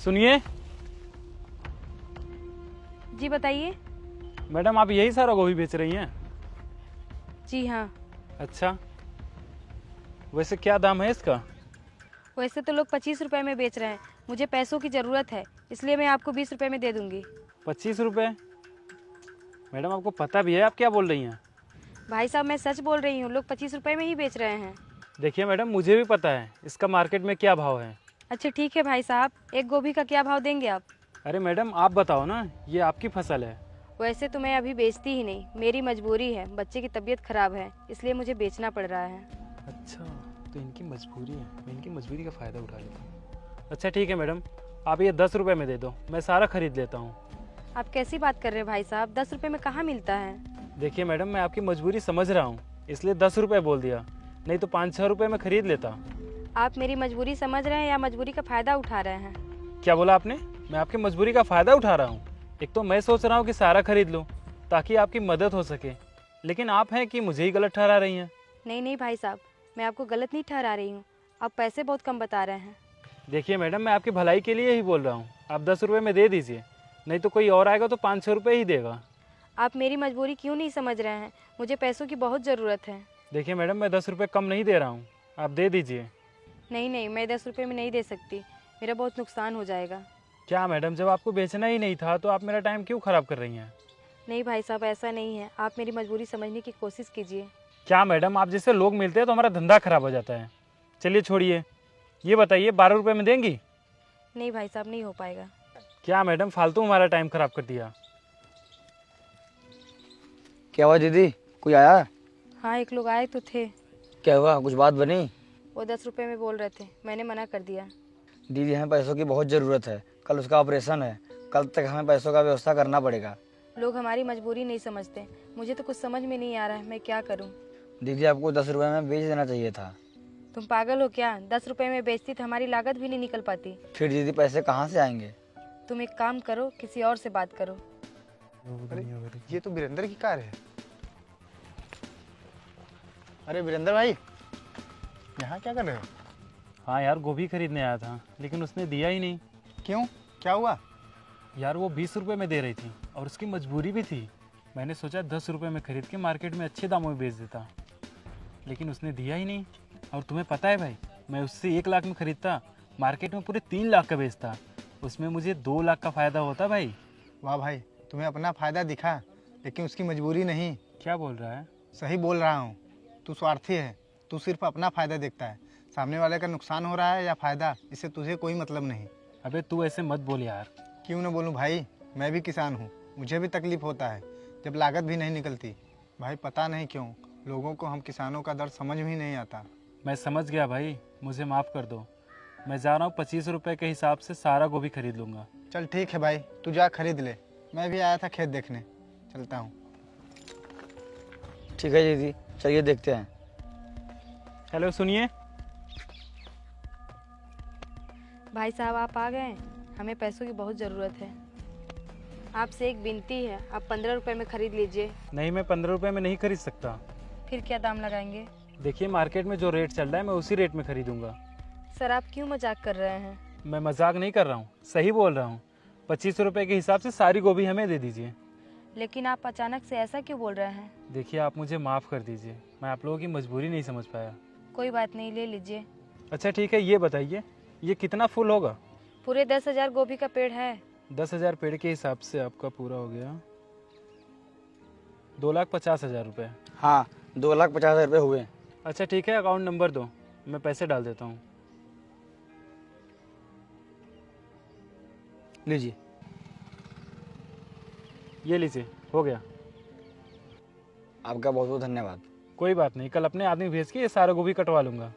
सुनिए जी बताइए। मैडम, आप यही सारा गोभी बेच रही हैं? जी हाँ। अच्छा, वैसे क्या दाम है इसका? वैसे तो लोग 25 रुपए में बेच रहे हैं, मुझे पैसों की ज़रूरत है, इसलिए मैं आपको 20 रुपए में दे दूंगी। 25 रुपये? मैडम, आपको पता भी है आप क्या बोल रही हैं? भाई साहब मैं सच बोल रही हूँ, लोग 25 रुपए में ही बेच रहे हैं। देखिए मैडम, मुझे भी पता है इसका मार्केट में क्या भाव है। अच्छा ठीक है भाई साहब, एक गोभी का क्या भाव देंगे आप? अरे मैडम, आप बताओ ना, ये आपकी फसल है। वैसे तो मैं अभी बेचती ही नहीं, मेरी मजबूरी है, बच्चे की तबीयत खराब है, इसलिए मुझे बेचना पड़ रहा है। अच्छा, तो इनकी मजबूरी है, मैं इनकी मजबूरी का फ़ायदा उठा लेता हूँ। अच्छा ठीक है मैडम, आप ये 10 रुपये में दे दो, मैं सारा खरीद लेता हूँ। आप कैसी बात कर रहे हैं भाई साहब, 10 रुपए में कहाँ मिलता है? देखिए मैडम, मैं आपकी मजबूरी समझ रहा हूँ, इसलिए 10 रुपये बोल दिया, नहीं तो 5-6 रुपये में खरीद लेता। आप मेरी मजबूरी समझ रहे हैं या मजबूरी का फ़ायदा उठा रहे हैं? क्या बोला आपने? मैं आपकी मजबूरी का फ़ायदा उठा रहा हूँ? एक तो मैं सोच रहा हूँ कि सारा खरीद लूँ ताकि आपकी मदद हो सके, लेकिन आप हैं कि मुझे ही गलत ठहरा रही हैं। नहीं नहीं भाई साहब, मैं आपको गलत नहीं ठहरा रही हूँ, आप पैसे बहुत कम बता रहे हैं। देखिए मैडम, मैं आपकी भलाई के लिए ही बोल रहा हूँ, आप 10 रुपये में दे दीजिए, नहीं तो कोई और आएगा तो 5-6 रुपये ही देगा। आप मेरी मजबूरी क्यों नहीं समझ रहे हैं, मुझे पैसों की बहुत ज़रूरत है। देखिए मैडम, मैं 10 रुपये कम नहीं दे रहा हूँ, आप दे दीजिए। नहीं नहीं, मैं 10 रुपए में नहीं दे सकती, मेरा बहुत नुकसान हो जाएगा। क्या मैडम, जब आपको बेचना ही नहीं था तो आप मेरा टाइम क्यों ख़राब कर रही हैं? नहीं भाई साहब, ऐसा नहीं है, आप मेरी मजबूरी समझने की कोशिश कीजिए। क्या मैडम, आप जैसे लोग मिलते हैं तो हमारा धंधा खराब हो जाता है। चलिए छोड़िए, ये बताइए 12 रुपये में देंगी? नहीं भाई साहब, नहीं हो पाएगा। क्या मैडम, फालतू हमारा टाइम खराब कर दिया। क्या हुआ दीदी, कोई आया? हाँ एक लोग आए तो थे। क्या हुआ, कुछ बात बनी? वो 10 रुपए में बोल रहे थे, मैंने मना कर दिया। दीदी हमें पैसों की बहुत ज़रूरत है, कल उसका ऑपरेशन है, कल तक हमें पैसों का व्यवस्था करना पड़ेगा। लोग हमारी मजबूरी नहीं समझते, मुझे तो कुछ समझ में नहीं आ रहा है, मैं क्या करूँ। दीदी आपको 10 रुपये में बेच देना चाहिए था। तुम पागल हो क्या? 10 रुपए में बेचती तो हमारी लागत भी नहीं निकल पाती। फिर दीदी पैसे कहाँ से आएंगे? तुम एक काम करो, किसी और से बात करो। अरे ये तो वीरेंद्र की कार है। अरे वीरेंद्र भाई, यहाँ क्या कर रहे हो? हाँ यार, गोभी खरीदने आया था, लेकिन उसने दिया ही नहीं। क्यों, क्या हुआ? यार वो 20 रुपये में दे रही थी और उसकी मजबूरी भी थी। मैंने सोचा 10 रुपये में खरीद के मार्केट में अच्छे दामों में बेच देता, लेकिन उसने दिया ही नहीं। और तुम्हें पता है भाई, मैं उससे 1 लाख में खरीदता, मार्केट में पूरे 3 लाख का बेचता, उसमें मुझे 2 लाख का फ़ायदा होता भाई। वाह भाई, तुम्हें अपना फ़ायदा दिखा, लेकिन उसकी मजबूरी नहीं। क्या बोल रहा है? सही बोल रहा हूँ, तू स्वार्थी है, तू सिर्फ अपना फ़ायदा देखता है। सामने वाले का नुकसान हो रहा है या फ़ायदा, इससे तुझे कोई मतलब नहीं। अबे तू ऐसे मत बोल यार। क्यों ना बोलूँ भाई, मैं भी किसान हूँ, मुझे भी तकलीफ़ होता है जब लागत भी नहीं निकलती। भाई पता नहीं क्यों लोगों को हम किसानों का दर्द समझ भी नहीं आता। मैं समझ गया भाई, मुझे माफ़ कर दो। मैं जा रहा हूँ, 25 रुपये के हिसाब से सारा गोभी खरीद लूँगा। चल ठीक है भाई, तू जा खरीद ले, मैं भी आया था खेत देखने, चलता हूँ। ठीक है दीदी, चलिए देखते हैं। हेलो सुनिए। भाई साहब आप आ गए, हमें पैसों की बहुत ज़रूरत है। आपसे एक विनती है, आप 15 रुपए में ख़रीद लीजिए। नहीं, मैं 15 रुपये में नहीं खरीद सकता। फिर क्या दाम लगाएंगे? देखिए मार्केट में जो रेट चल रहा है मैं उसी रेट में खरीदूंगा। सर आप क्यों मजाक कर रहे हैं? मैं मजाक नहीं कर रहा हूँ, सही बोल रहा हूँ। 25 रुपये के हिसाब से सारी गोभी हमें दे दीजिए। लेकिन आप अचानक से ऐसा क्यों बोल रहे हैं? देखिए आप मुझे माफ़ कर दीजिए, मैं आप लोगों की मजबूरी नहीं समझ पाया। कोई बात नहीं, ले लीजिए। अच्छा ठीक है, ये बताइए ये कितना फूल होगा? पूरे 10,000 गोभी का पेड़ है। 10,000 पेड़ के हिसाब से आपका पूरा हो गया 2,50,000 रुपये। हाँ, 2,50,000 हुए। अच्छा ठीक है, अकाउंट नंबर दो, मैं पैसे डाल देता हूँ। लीजिए। ये लीजिए, हो गया। आपका बहुत बहुत धन्यवाद। कोई बात नहीं, कल अपने आदमी भेज के ये सारा गोभी कटवा लूँगा।